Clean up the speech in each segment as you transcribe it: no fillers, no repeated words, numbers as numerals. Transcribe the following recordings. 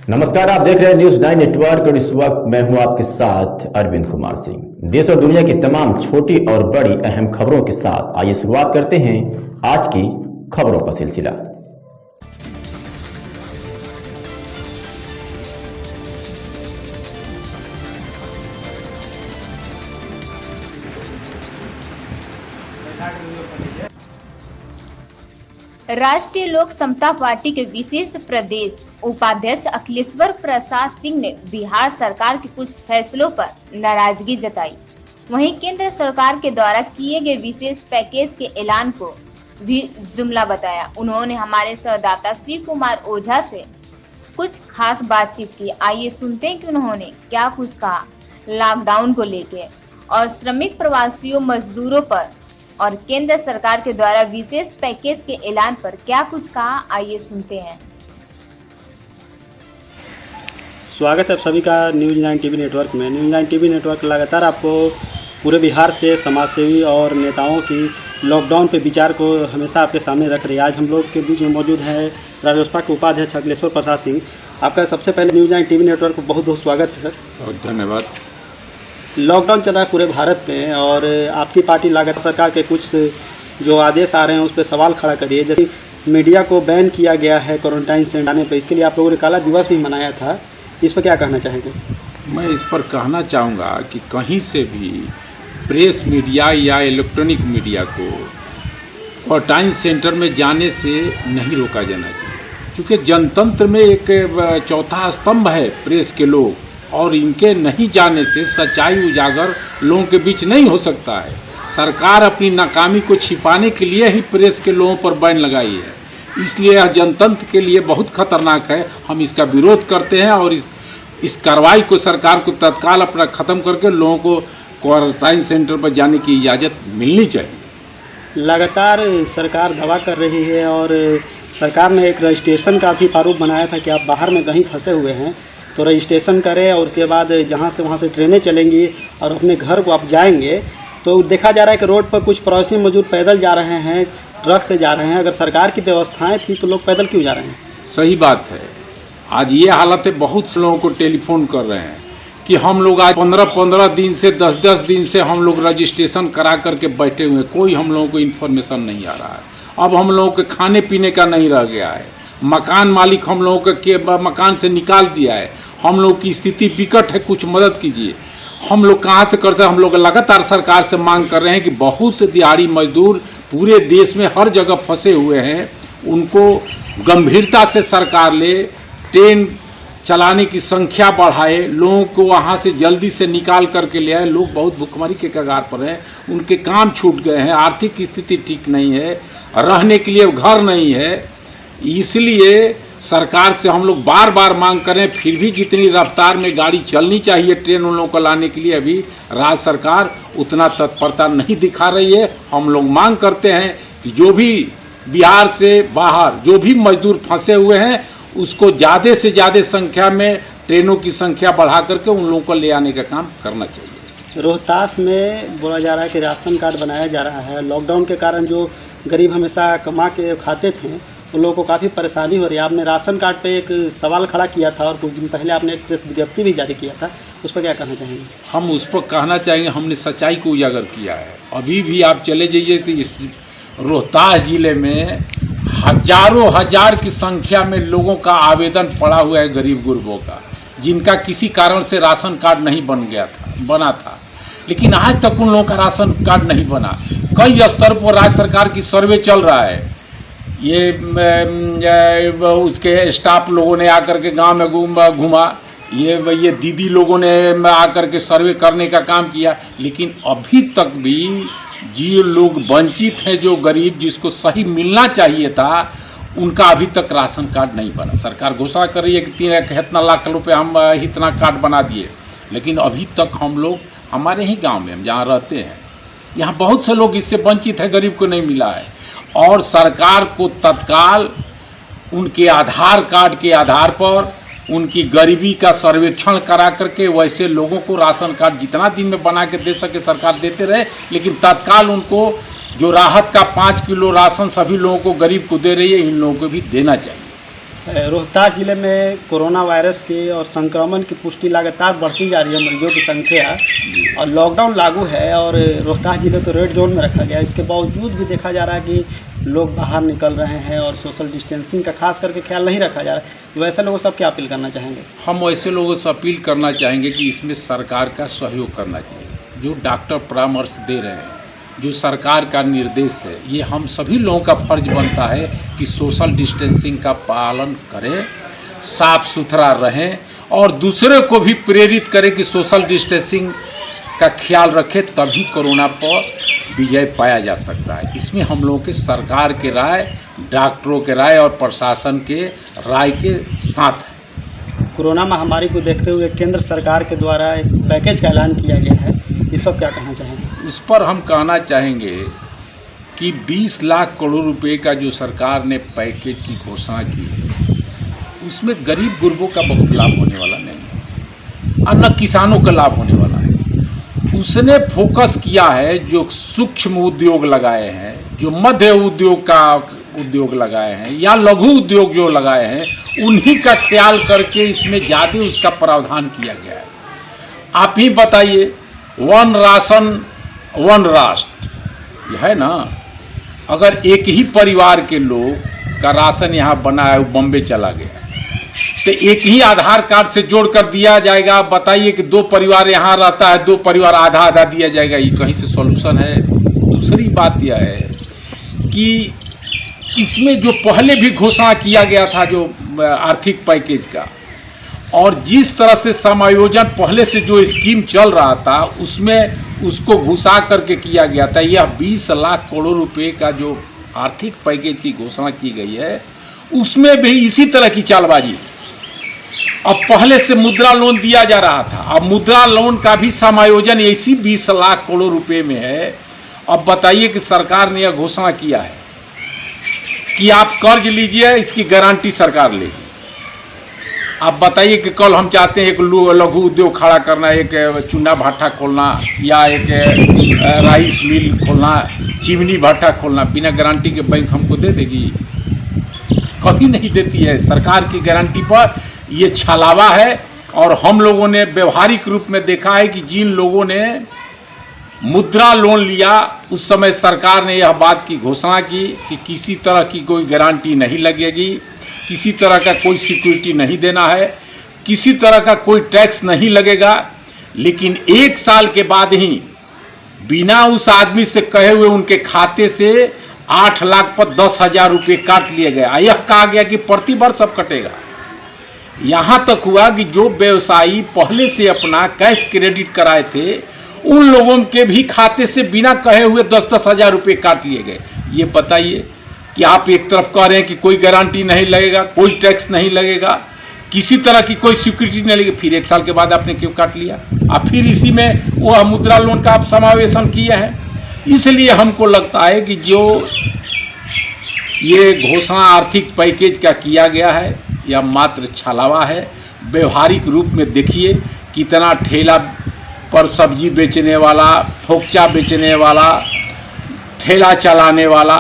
नमस्कार, आप देख रहे हैं न्यूज 9 नेटवर्क और इस वक्त मैं हूं आपके साथ अरविंद कुमार सिंह। देश और दुनिया की तमाम छोटी और बड़ी अहम खबरों के साथ आइए शुरुआत करते हैं आज की खबरों का सिलसिला। राष्ट्रीय लोक समता पार्टी के विशेष प्रदेश उपाध्यक्ष अखिलेश्वर प्रसाद सिंह ने बिहार सरकार के कुछ फैसलों पर नाराजगी जताई। वहीं केंद्र सरकार के द्वारा किए गए विशेष पैकेज के ऐलान को भी जुमला बताया। उन्होंने हमारे संवाददाता शिव कुमार ओझा से कुछ खास बातचीत की। आइए सुनते हैं कि उन्होंने क्या कुछ कहा लॉकडाउन को लेकर और श्रमिक प्रवासियों मजदूरों पर और केंद्र सरकार के द्वारा विशेष पैकेज के ऐलान पर क्या कुछ कहा। आइए सुनते हैं। स्वागत है आप सभी का न्यूज 9 टीवी नेटवर्क में। न्यूज 9 टीवी नेटवर्क लगातार आपको पूरे बिहार से समाजसेवी और नेताओं की लॉकडाउन पे विचार को हमेशा आपके सामने रख रही है। आज हम लोग के बीच में मौजूद है रालोसपा के उपाध्यक्ष अखिलेश्वर प्रसाद सिंह। आपका सबसे पहले न्यूज 9 टीवी नेटवर्क को बहुत बहुत स्वागत है सर। बहुत धन्यवाद। लॉकडाउन चल रहा है पूरे भारत में और आपकी पार्टी लगातार सरकार के कुछ जो आदेश आ रहे हैं उस पर सवाल खड़ा करिए। जैसे मीडिया को बैन किया गया है क्वारंटाइन सेंटर आने पर, इसके लिए आप लोगों ने काला दिवस भी मनाया था, इस पर क्या कहना चाहेंगे? मैं इस पर कहना चाहूँगा कि कहीं से भी प्रेस मीडिया या इलेक्ट्रॉनिक मीडिया को क्वारंटाइन सेंटर में जाने से नहीं रोका जाना चाहिए, क्योंकि जनतंत्र में एक चौथा स्तंभ है प्रेस के लोग, और इनके नहीं जाने से सच्चाई उजागर लोगों के बीच नहीं हो सकता है। सरकार अपनी नाकामी को छिपाने के लिए ही प्रेस के लोगों पर बैन लगाई है, इसलिए यह जनतंत्र के लिए बहुत खतरनाक है। हम इसका विरोध करते हैं और इस कार्रवाई को सरकार को तत्काल अपना ख़त्म करके लोगों को क्वारंटाइन सेंटर पर जाने की इजाज़त मिलनी चाहिए। लगातार सरकार दावा कर रही है और सरकार ने एक रजिस्ट्रेशन का भी प्रारूप बनाया था कि आप बाहर में कहीं फंसे हुए हैं तो रजिस्ट्रेशन करें और उसके बाद जहाँ से वहाँ से ट्रेनें चलेंगी और अपने घर को आप जाएंगे। तो देखा जा रहा है कि रोड पर कुछ प्रवासी मजदूर पैदल जा रहे हैं, ट्रक से जा रहे हैं। अगर सरकार की व्यवस्थाएं थी तो लोग पैदल क्यों जा रहे हैं? सही बात है। आज ये हालत है, बहुत से लोगों को टेलीफोन कर रहे हैं कि हम लोग आज 15-15 दिन से 10-10 दिन से हम लोग रजिस्ट्रेशन करा करके बैठे हुए, कोई हम लोगों को इन्फॉर्मेशन नहीं आ रहा है। अब हम लोगों के खाने पीने का नहीं रह गया है, मकान मालिक हम लोगों के मकान से निकाल दिया है, हम लोग की स्थिति विकट है, कुछ मदद कीजिए। हम लोग कहाँ से करते हैं? हम लोग लगातार सरकार से मांग कर रहे हैं कि बहुत से दिहाड़ी मजदूर पूरे देश में हर जगह फंसे हुए हैं, उनको गंभीरता से सरकार ले, ट्रेन चलाने की संख्या बढ़ाए, लोगों को वहाँ से जल्दी से निकाल करके ले आए। लोग बहुत भुखमरी के कगार पर हैं, उनके काम छूट गए हैं, आर्थिक स्थिति ठीक नहीं है, रहने के लिए घर नहीं है। इसलिए सरकार से हम लोग बार बार मांग करें, फिर भी जितनी रफ्तार में गाड़ी चलनी चाहिए ट्रेन उन लोगों को लाने के लिए, अभी राज्य सरकार उतना तत्परता नहीं दिखा रही है। हम लोग मांग करते हैं कि जो भी बिहार से बाहर जो भी मजदूर फंसे हुए हैं उसको ज़्यादा से ज़्यादा संख्या में ट्रेनों की संख्या बढ़ा करके उन लोगों को ले आने का काम करना चाहिए। रोहतास में बोला जा रहा है कि राशन कार्ड बनाया जा रहा है। लॉकडाउन के कारण जो गरीब हमेशा कमा के खाते थे उन लोगों को काफ़ी परेशानी हो रही है। आपने राशन कार्ड पे एक सवाल खड़ा किया था और कुछ दिन पहले आपने एक प्रेस विज्ञप्ति भी जारी किया था, उस पर क्या कहना चाहेंगे? हम उस पर कहना चाहेंगे, हमने सच्चाई को उजागर किया है। अभी भी आप चले जाइए तो इस रोहतास जिले में हजारों हजार की संख्या में लोगों का आवेदन पड़ा हुआ है, गरीब गुरबों का, जिनका किसी कारण से राशन कार्ड नहीं बना था, लेकिन आज तक उन लोगों का राशन कार्ड नहीं बना। कई स्तर पर राज्य सरकार की सर्वे चल रहा है, ये उसके स्टाफ लोगों ने आकर के गांव में घूमा, ये दीदी लोगों ने आकर के सर्वे करने का काम किया, लेकिन अभी तक भी जो लोग वंचित हैं, जो गरीब जिसको सही मिलना चाहिए था, उनका अभी तक राशन कार्ड नहीं बना। सरकार घोषणा कर रही है कि 3 लाख रुपए हम इतना कार्ड बना दिए, लेकिन अभी तक हम लोग हमारे ही गांव में हम जहाँ रहते हैं यहाँ बहुत से लोग इससे वंचित हैं, गरीब को नहीं मिला है। और सरकार को तत्काल उनके आधार कार्ड के आधार पर उनकी गरीबी का सर्वेक्षण करा करके वैसे लोगों को राशन कार्ड जितना दिन में बना के दे सके सरकार देते रहे, लेकिन तत्काल उनको जो राहत का 5 किलो राशन सभी लोगों को गरीब को दे रही है, इन लोगों को भी देना चाहिए। रोहतास जिले में कोरोना वायरस के और संक्रमण की पुष्टि लगातार बढ़ती जा रही है, मरीजों की संख्या, और लॉकडाउन लागू है और रोहतास जिले तो रेड जोन में रखा गया है। इसके बावजूद भी देखा जा रहा है कि लोग बाहर निकल रहे हैं और सोशल डिस्टेंसिंग का खास करके ख्याल नहीं रखा जा रहा है। वैसे लोगों से आप क्या अपील करना चाहेंगे? हम वैसे लोगों से अपील करना चाहेंगे कि इसमें सरकार का सहयोग करना चाहिए। जो डॉक्टर परामर्श दे रहे हैं, जो सरकार का निर्देश है, ये हम सभी लोगों का फर्ज बनता है कि सोशल डिस्टेंसिंग का पालन करें, साफ सुथरा रहें और दूसरे को भी प्रेरित करें कि सोशल डिस्टेंसिंग का ख्याल रखें, तभी कोरोना पर विजय पाया जा सकता है। इसमें हम लोगों के सरकार के राय, डॉक्टरों के राय और प्रशासन के राय के साथ है। कोरोना महामारी को देखते हुए केंद्र सरकार के द्वारा एक पैकेज का ऐलान किया गया है, इस पर क्या कहना चाहेंगे? उस पर हम कहना चाहेंगे कि 20 लाख करोड़ रुपए का जो सरकार ने पैकेज की घोषणा की, उसमें गरीब गुरबों का बहुत लाभ होने वाला नहीं है और न किसानों का लाभ होने वाला है। उसने फोकस किया है जो सूक्ष्म उद्योग लगाए हैं, जो मध्य उद्योग लगाए हैं या लघु उद्योग जो लगाए हैं, उन्हीं का ख्याल करके इसमें ज़्यादा उसका प्रावधान किया गया है। आप ही बताइए, वन राशन वन राष्ट्र, यह है ना। अगर एक ही परिवार के लोग का राशन यहाँ बना है, वो बम्बे चला गया, तो एक ही आधार कार्ड से जोड़ कर दिया जाएगा। बताइए कि 2 परिवार यहाँ रहता है, 2 परिवार आधा आधा दिया जाएगा, ये कहीं से सॉल्यूशन है? दूसरी बात यह है कि इसमें जो पहले भी घोषणा किया गया था जो आर्थिक पैकेज का, और जिस तरह से समायोजन पहले से जो स्कीम चल रहा था, उसमें उसको घुसा करके किया गया था। यह 20 लाख करोड़ रुपए का जो आर्थिक पैकेज की घोषणा की गई है, उसमें भी इसी तरह की चालबाजी। अब पहले से मुद्रा लोन दिया जा रहा था, अब मुद्रा लोन का भी समायोजन इसी 20 लाख करोड़ रुपए में है। अब बताइए कि सरकार ने यह घोषणा किया है कि आप कर्ज लीजिए, इसकी गारंटी सरकार लेगी। आप बताइए कि कल हम चाहते हैं एक लघु उद्योग खड़ा करना, एक चूना भट्टा खोलना या एक राइस मिल खोलना, चिमनी भट्टा खोलना, बिना गारंटी के बैंक हमको दे देगी? कभी नहीं देती है। सरकार की गारंटी पर ये छलावा है। और हम लोगों ने व्यवहारिक रूप में देखा है कि जिन लोगों ने मुद्रा लोन लिया, उस समय सरकार ने यह बात की घोषणा की कि किसी तरह की कोई गारंटी नहीं लगेगी, किसी तरह का कोई सिक्योरिटी नहीं देना है, किसी तरह का कोई टैक्स नहीं लगेगा। लेकिन 1 साल के बाद ही बिना उस आदमी से कहे हुए उनके खाते से 8 लाख पर 10,000 रुपये काट लिए गए। यह कहा गया कि प्रति वर्ष सब कटेगा। यहाँ तक हुआ कि जो व्यवसायी पहले से अपना कैश क्रेडिट कराए थे, उन लोगों के भी खाते से बिना कहे हुए 10-10 हज़ार रुपये काट लिए गए। ये बताइए कि आप एक तरफ कह रहे हैं कि कोई गारंटी नहीं लगेगा, कोई टैक्स नहीं लगेगा, किसी तरह की कोई सिक्योरिटी नहीं लगेगी, फिर 1 साल के बाद आपने क्यों काट लिया? आप फिर इसी में वह मुद्रा लोन का आप समावेशन किए हैं। इसलिए हमको लगता है कि जो ये घोषणा आर्थिक पैकेज का किया गया है, यह मात्र छलावा है। व्यवहारिक रूप में देखिए कितना ठेला पर सब्जी बेचने वाला, ठोकचा बेचने वाला, ठेला चलाने वाला,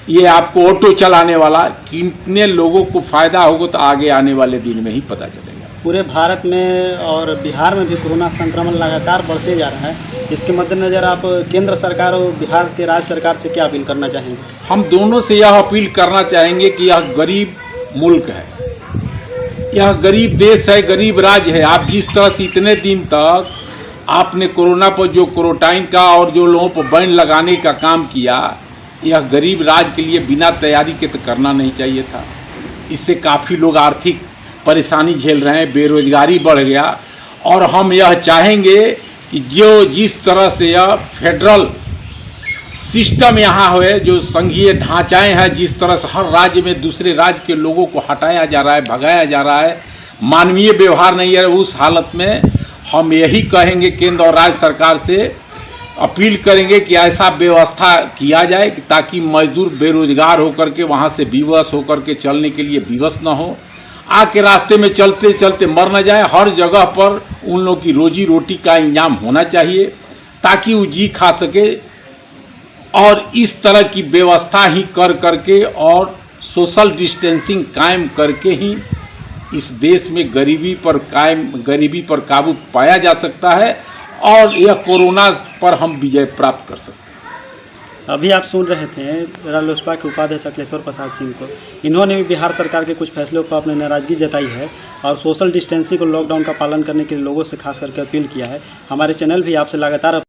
ये आपको ऑटो चलाने वाला, कितने लोगों को फ़ायदा होगा तो आगे आने वाले दिन में ही पता चलेगा। पूरे भारत में और बिहार में भी कोरोना संक्रमण लगातार बढ़ते जा रहा है। इसके मद्देनज़र आप केंद्र सरकार और बिहार के राज्य सरकार से क्या अपील करना चाहेंगे? हम दोनों से यह अपील करना चाहेंगे कि यह गरीब मुल्क है, यह गरीब देश है, गरीब राज्य है। आप जिस तरह से इतने दिन तक आपने कोरोना पर जो क्वारंटाइन का और जो लोगों पर बैन लगाने का काम किया, यह गरीब राज्य के लिए बिना तैयारी के तो करना नहीं चाहिए था। इससे काफ़ी लोग आर्थिक परेशानी झेल रहे हैं, बेरोजगारी बढ़ गया। और हम यह चाहेंगे कि जो जिस तरह से यह फेडरल सिस्टम यहाँ हुए, जो संघीय ढांचाएँ हैं, जिस तरह से हर राज्य में दूसरे राज्य के लोगों को हटाया जा रहा है, भगाया जा रहा है, मानवीय व्यवहार नहीं है, उस हालत में हम यही कहेंगे केंद्र और राज्य सरकार से अपील करेंगे कि ऐसा व्यवस्था किया जाए कि ताकि मजदूर बेरोजगार होकर के वहाँ से विवश होकर के चलने के लिए विवश न हो, आके रास्ते में चलते चलते मर न जाए। हर जगह पर उन लोगों की रोजी रोटी का इंतजाम होना चाहिए ताकि वो जी खा सके। और इस तरह की व्यवस्था ही कर करके और सोशल डिस्टेंसिंग कायम करके ही इस देश में गरीबी पर काबू पाया जा सकता है और यह कोरोना पर हम विजय प्राप्त कर सकते हैं। अभी आप सुन रहे थे रालोसपा के उपाध्यक्ष अखिलेश्वर प्रसाद सिंह को। इन्होंने भी बिहार सरकार के कुछ फैसलों पर अपनी नाराज़गी जताई है और सोशल डिस्टेंसिंग और लॉकडाउन का पालन करने के लिए लोगों से खास करके अपील किया है। हमारे चैनल भी आपसे लगातार